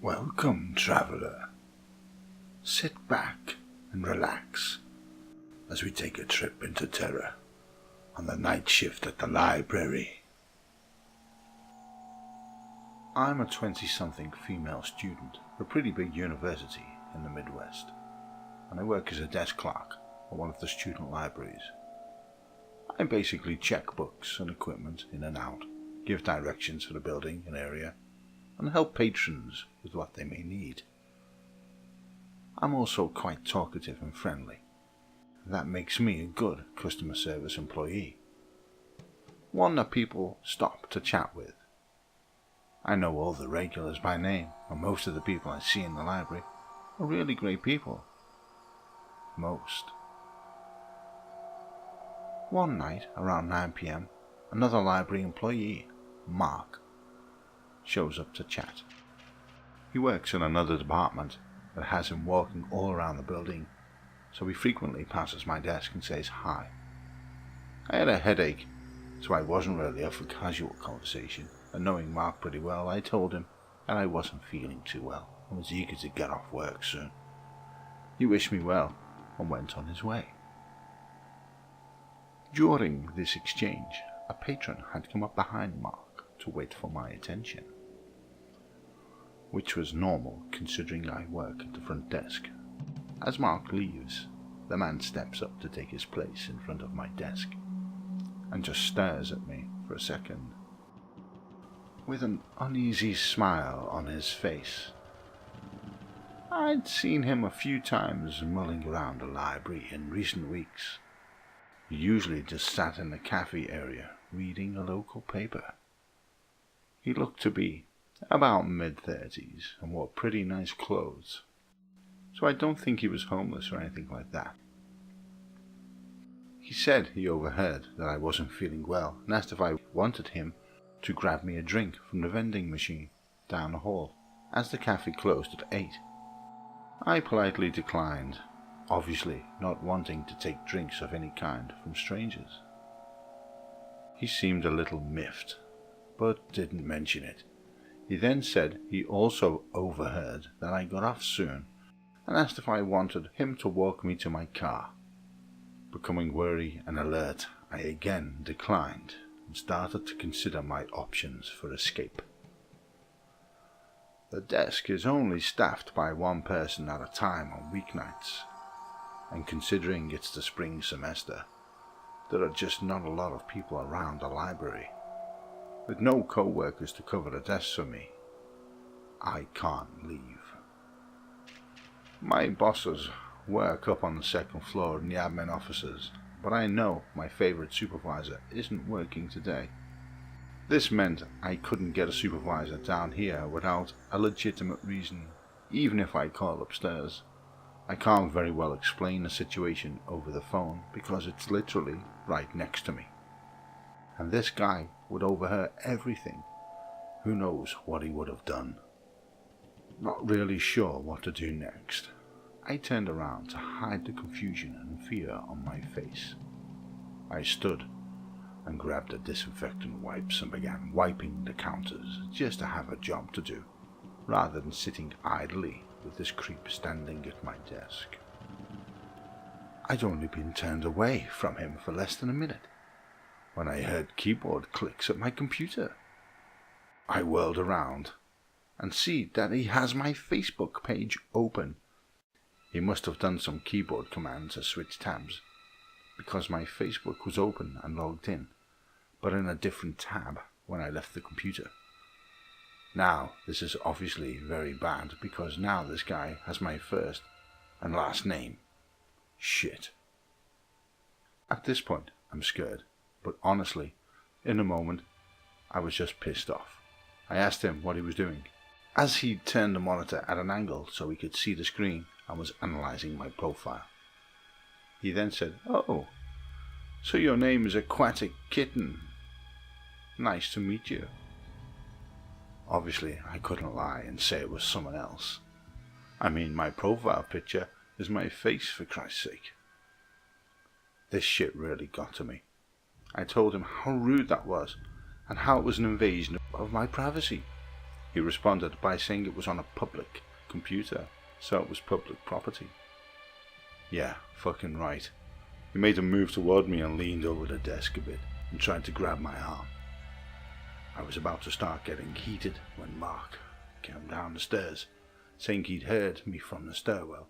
Welcome, traveller. Sit back and relax as we take a trip into terror on the night shift at the library. I'm a 20-something female student at a pretty big university in the Midwest, and I work as a desk clerk at one of the student libraries. I basically check books and equipment in and out, give directions for the building and area, and help patrons with what they may need. I'm also quite talkative and friendly. That makes me a good customer service employee, one that people stop to chat with. I know all the regulars by name, and most of the people I see in the library are really great people. Most. One night, around 9 p.m, another library employee, Mark, shows up to chat. He works in another department that has him walking all around the building, so he frequently passes my desk and says hi. I had a headache, so I wasn't really up for casual conversation, and knowing Mark pretty well, I told him that I wasn't feeling too well and was eager to get off work soon. He wished me well and went on his way. During this exchange, a patron had come up behind Mark to wait for my attention, which was normal considering I work at the front desk. As Mark leaves, the man steps up to take his place in front of my desk and just stares at me for a second, with an uneasy smile on his face. I'd seen him a few times mulling around the library in recent weeks. He usually just sat in the cafe area reading a local paper. He looked to be about mid-30s and wore pretty nice clothes, so I don't think he was homeless or anything like that. He said he overheard that I wasn't feeling well and asked if I wanted him to grab me a drink from the vending machine down the hall, as the cafe closed at 8. I politely declined, obviously not wanting to take drinks of any kind from strangers. He seemed a little miffed, but didn't mention it. He then said he also overheard that I got off soon and asked if I wanted him to walk me to my car. Becoming wary and alert, I again declined and started to consider my options for escape. The desk is only staffed by one person at a time on weeknights, and considering it's the spring semester, there are just not a lot of people around the library. With no co-workers to cover the desks for me, I can't leave. My bosses work up on the second floor in the admin offices, but I know my favorite supervisor isn't working today. This meant I couldn't get a supervisor down here without a legitimate reason, even if I call upstairs. I can't very well explain the situation over the phone because it's literally right next to me. And this guy would overhear everything. Who knows what he would have done. Not really sure what to do next, I turned around to hide the confusion and fear on my face. I stood and grabbed the disinfectant wipes and began wiping the counters just to have a job to do, rather than sitting idly with this creep standing at my desk. I'd only been turned away from him for less than a minute when I heard keyboard clicks at my computer. I whirled around and see that he has my Facebook page open. He must have done some keyboard commands to switch tabs, because my Facebook was open and logged in, but in a different tab when I left the computer. Now, this is obviously very bad, because now this guy has my first and last name. Shit. At this point, I'm scared, but honestly, in a moment, I was just pissed off. I asked him what he was doing, as he turned the monitor at an angle so he could see the screen and was analysing my profile. He then said, "Oh, so your name is Aquatic Kitten. Nice to meet you." Obviously, I couldn't lie and say it was someone else. I mean, my profile picture is my face, for Christ's sake. This shit really got to me. I told him how rude that was and how it was an invasion of my privacy. He responded by saying it was on a public computer, so it was public property. Yeah, fucking right. He made a move toward me and leaned over the desk a bit and tried to grab my arm. I was about to start getting heated when Mark came down the stairs, saying he'd heard me from the stairwell.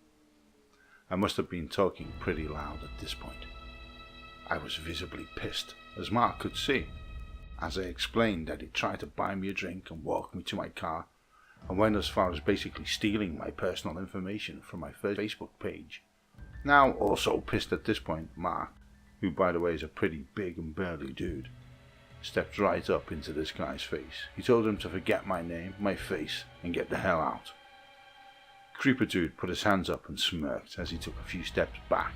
I must have been talking pretty loud at this point. I was visibly pissed, as Mark could see, as I explained that he'd tried to buy me a drink and walk me to my car, and went as far as basically stealing my personal information from my Facebook page. Now also pissed at this point, Mark, who by the way is a pretty big and burly dude, stepped right up into this guy's face. He told him to forget my name, my face, and get the hell out. Creeper dude put his hands up and smirked as he took a few steps back,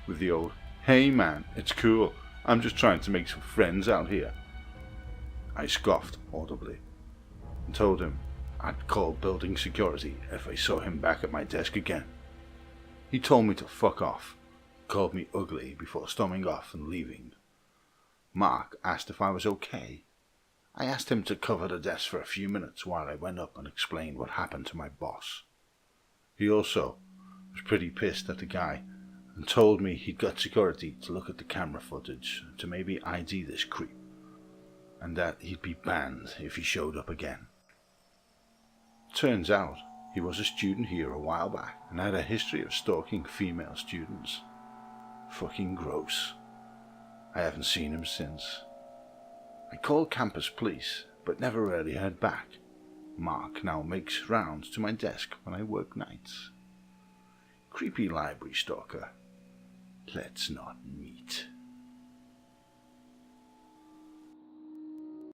with the old, "Hey man, it's cool, I'm just trying to make some friends out here." I scoffed audibly, and told him I'd call building security if I saw him back at my desk again. He told me to fuck off, called me ugly before storming off and leaving. Mark asked if I was okay. I asked him to cover the desk for a few minutes while I went up and explained what happened to my boss. He also was pretty pissed at the guy and told me he'd got security to look at the camera footage to maybe ID this creep, and that he'd be banned if he showed up again. Turns out he was a student here a while back and had a history of stalking female students. Fucking gross. I haven't seen him since. I called campus police, but never really heard back. Mark now makes rounds to my desk when I work nights. Creepy library stalker. Let's not meet.